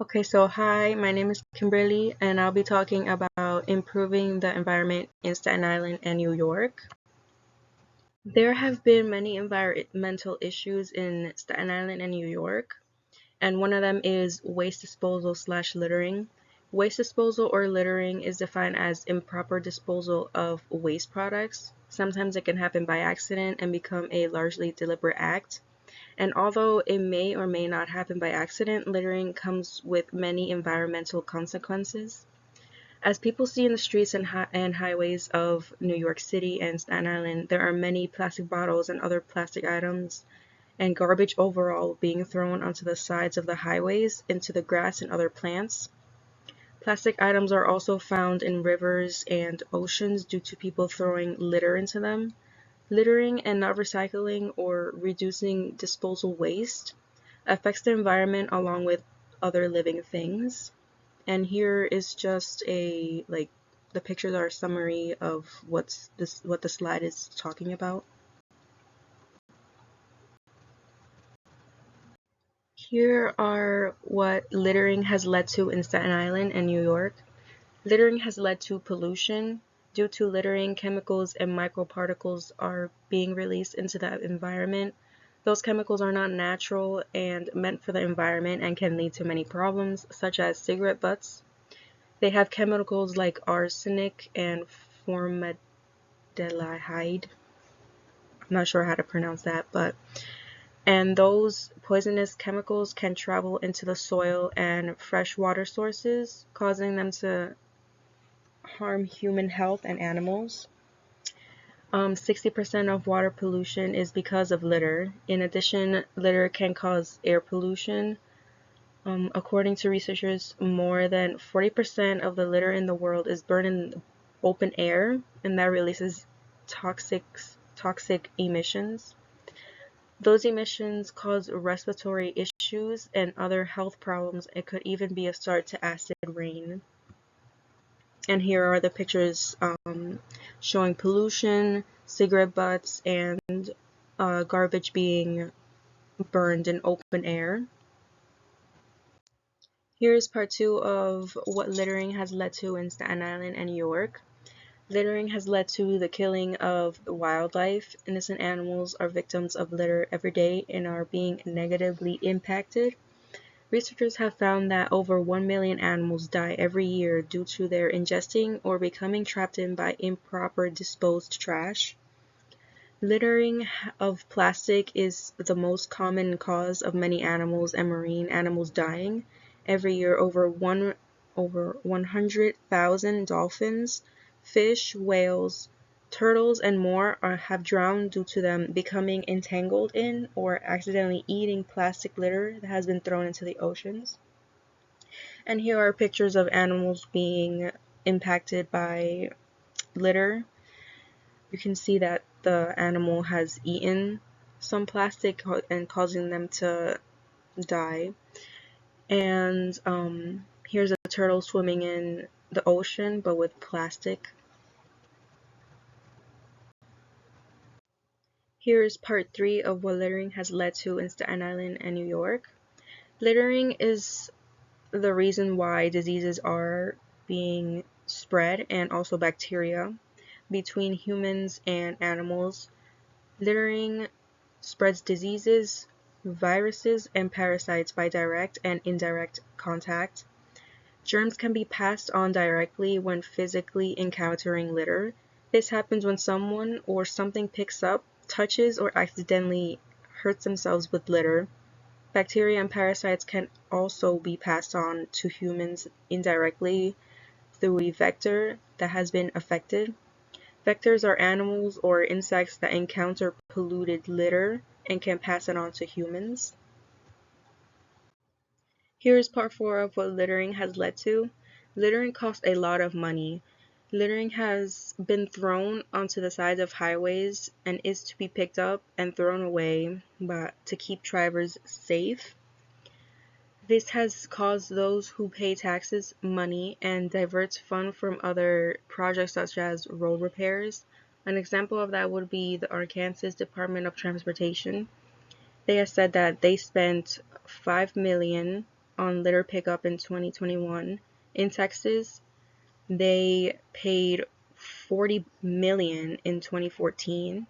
Okay, so hi, my name is Kimberly, and I'll be talking about improving the environment in Staten Island and New York. There have been many environmental issues in Staten Island and New York, and one of them is waste disposal slash littering. Waste disposal or littering is defined as improper disposal of waste products. Sometimes it can happen by accident and become a largely deliberate act. And although it may or may not happen by accident, littering comes with many environmental consequences. As people see in the streets and highways of New York City and Staten Island, there are many plastic bottles and other plastic items and garbage overall being thrown onto the sides of the highways, into the grass and other plants. Plastic items are also found in rivers and oceans due to people throwing litter into them. Littering and not recycling or reducing disposal waste affects the environment along with other living things. And here is just the pictures are a summary of what the slide is talking about. Here are what littering has led to in Staten Island and New York. Littering has led to pollution. Due to littering, chemicals and microparticles are being released into the environment. Those chemicals are not natural and meant for the environment and can lead to many problems, such as cigarette butts. They have chemicals like arsenic and formaldehyde. I'm not sure how to pronounce that, and those poisonous chemicals can travel into the soil and freshwater sources, causing them to harm human health and animals. 60% of water pollution is because of litter. In addition, litter can cause air pollution. According to researchers, more than 40% of the litter in the world is burned in open air, and that releases toxic emissions. Those emissions cause respiratory issues and other health problems. It could even be a start to acid rain. And here are the pictures showing pollution, cigarette butts, and garbage being burned in open air. Here is part 2 of what littering has led to in Staten Island and New York. Littering has led to the killing of wildlife. Innocent animals are victims of litter every day and are being negatively impacted. Researchers have found that over 1 million animals die every year due to their ingesting or becoming trapped in by improper disposed trash. Littering of plastic is the most common cause of many animals and marine animals dying. Every year, over 100,000 dolphins, fish, whales, turtles, and more have drowned due to them becoming entangled in or accidentally eating plastic litter that has been thrown into the oceans. And here are pictures of animals being impacted by litter. You can see that the animal has eaten some plastic and causing them to die. And here's a turtle swimming in the ocean, but with plastic. Here is part 3 of what littering has led to in Staten Island and New York. Littering is the reason why diseases are being spread, and also bacteria, between humans and animals. Littering spreads diseases, viruses, and parasites by direct and indirect contact. Germs can be passed on directly when physically encountering litter. This happens when someone or something picks up, touches, or accidentally hurts themselves with litter. Bacteria and parasites can also be passed on to humans indirectly through a vector that has been affected. Vectors are animals or insects that encounter polluted litter and can pass it on to humans. Here is part 4 of what littering has led to. Littering costs a lot of money. Littering has been thrown onto the sides of highways and is to be picked up and thrown away to keep drivers safe. This has caused those who pay taxes money and diverts funds from other projects such as road repairs. An example of that would be the Arkansas Department of Transportation. They have said that they spent $5 million on litter pickup in 2021. In Texas, they paid $40 million in 2014,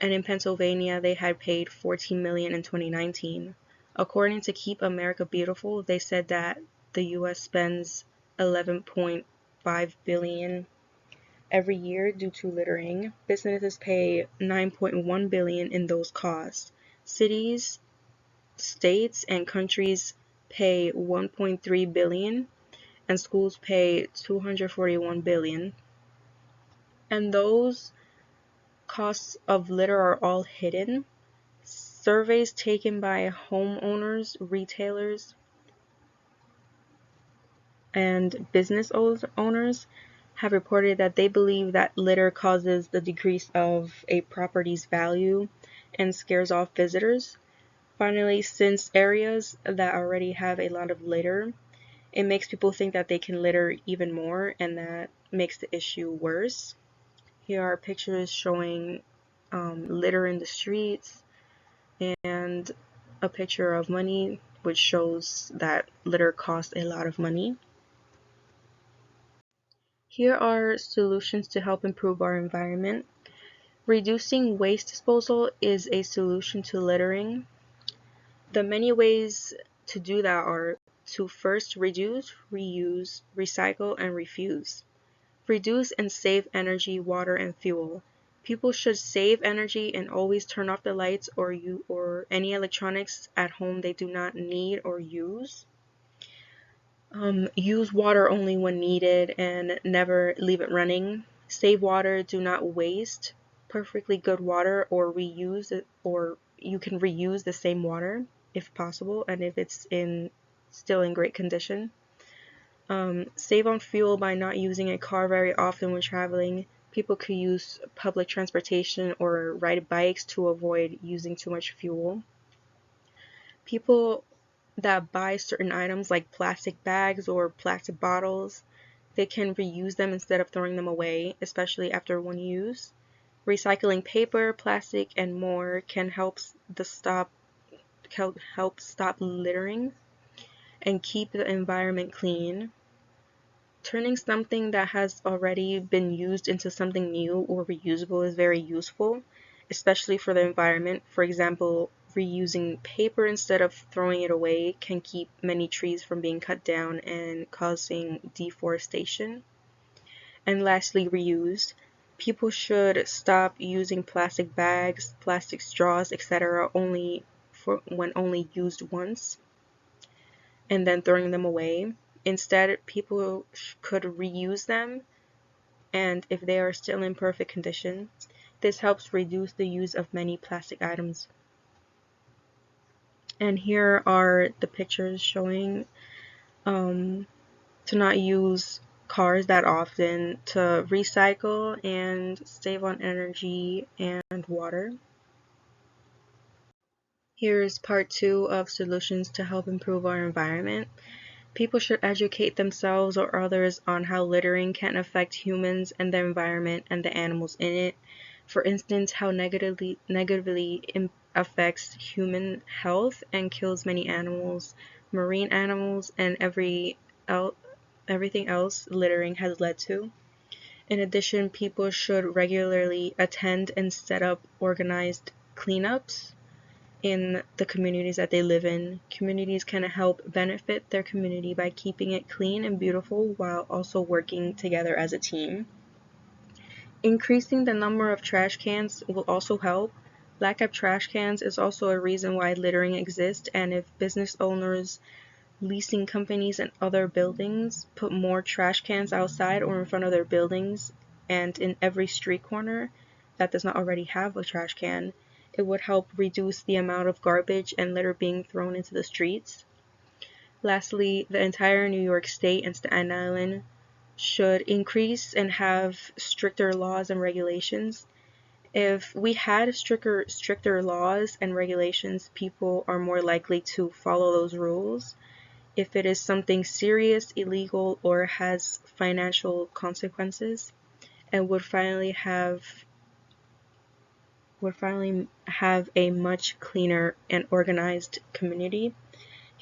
and in Pennsylvania, they had paid $14 million in 2019. According to Keep America Beautiful, they said that the U.S. spends $11.5 billion every year due to littering. Businesses pay $9.1 billion in those costs. Cities, states, and countries pay $1.3 billion, and schools pay $241 billion. And those costs of litter are all hidden. Surveys taken by homeowners, retailers, and business owners have reported that they believe that litter causes the decrease of a property's value and scares off visitors. Finally, since areas that already have a lot of litter, it makes people think that they can litter even more, and that makes the issue worse. Here are pictures showing litter in the streets and a picture of money, which shows that litter costs a lot of money. Here are solutions to help improve our environment. Reducing waste disposal is a solution to littering. The many ways to do that are to first reduce, reuse, recycle, and refuse. Reduce and save energy, water, and fuel. People should save energy and always turn off the lights or any electronics at home they do not need or use. Use water only when needed and never leave it running. Save water, do not waste perfectly good water, or reuse it, or you can reuse the same water if possible and if it's still in great condition. Save on fuel by not using a car very often when traveling. People could use public transportation or ride bikes to avoid using too much fuel. People that buy certain items like plastic bags or plastic bottles, they can reuse them instead of throwing them away, especially after one use. Recycling paper, plastic, and more can help stop littering and keep the environment clean. Turning something that has already been used into something new or reusable is very useful, especially for the environment. For example, reusing paper instead of throwing it away can keep many trees from being cut down and causing deforestation. And lastly, reuse. People should stop using plastic bags, plastic straws, etc. only used once and then throwing them away. Instead, people could reuse them, and if they are still in perfect condition, this helps reduce the use of many plastic items. And here are the pictures showing to not use cars that often, to recycle and save on energy and water. Here's part 2 of solutions to help improve our environment. People should educate themselves or others on how littering can affect humans and the environment and the animals in it. For instance, how negatively affects human health and kills many animals, marine animals, and everything else littering has led to. In addition, people should regularly attend and set up organized cleanups in the communities that they live in. Communities can help benefit their community by keeping it clean and beautiful while also working together as a team. Increasing the number of trash cans will also help. Lack of trash cans is also a reason why littering exists, and if business owners, leasing companies, and other buildings put more trash cans outside or in front of their buildings and in every street corner that does not already have a trash can, it would help reduce the amount of garbage and litter being thrown into the streets. Lastly, the entire New York State and Staten Island should increase and have stricter laws and regulations. If we had stricter laws and regulations, people are more likely to follow those rules. If it is something serious, illegal, or has financial consequences, and would finally have a much cleaner and organized community.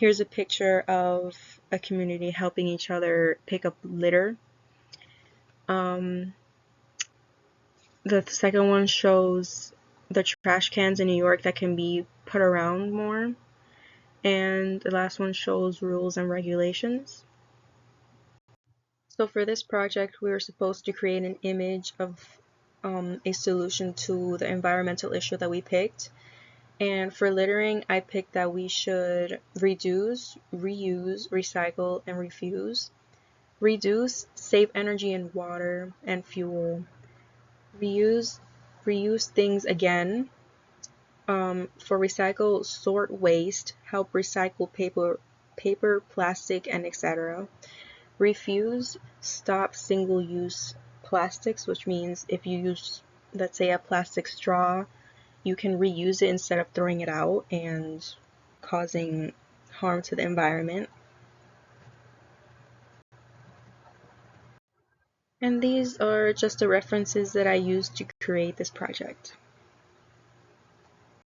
Here's a picture of a community helping each other pick up litter. The second one shows the trash cans in New York that can be put around more. And the last one shows rules and regulations. So for this project, we were supposed to create an image of a solution to the environmental issue that we picked. And for littering, I picked that we should reduce, reuse, recycle, and refuse. Reduce, save energy and water and fuel. Reuse things again. For recycle, sort waste, help recycle paper, plastic, and etc. Refuse, stop single-use plastics, which means if you use, let's say, a plastic straw, you can reuse it instead of throwing it out and causing harm to the environment. And these are just the references that I used to create this project.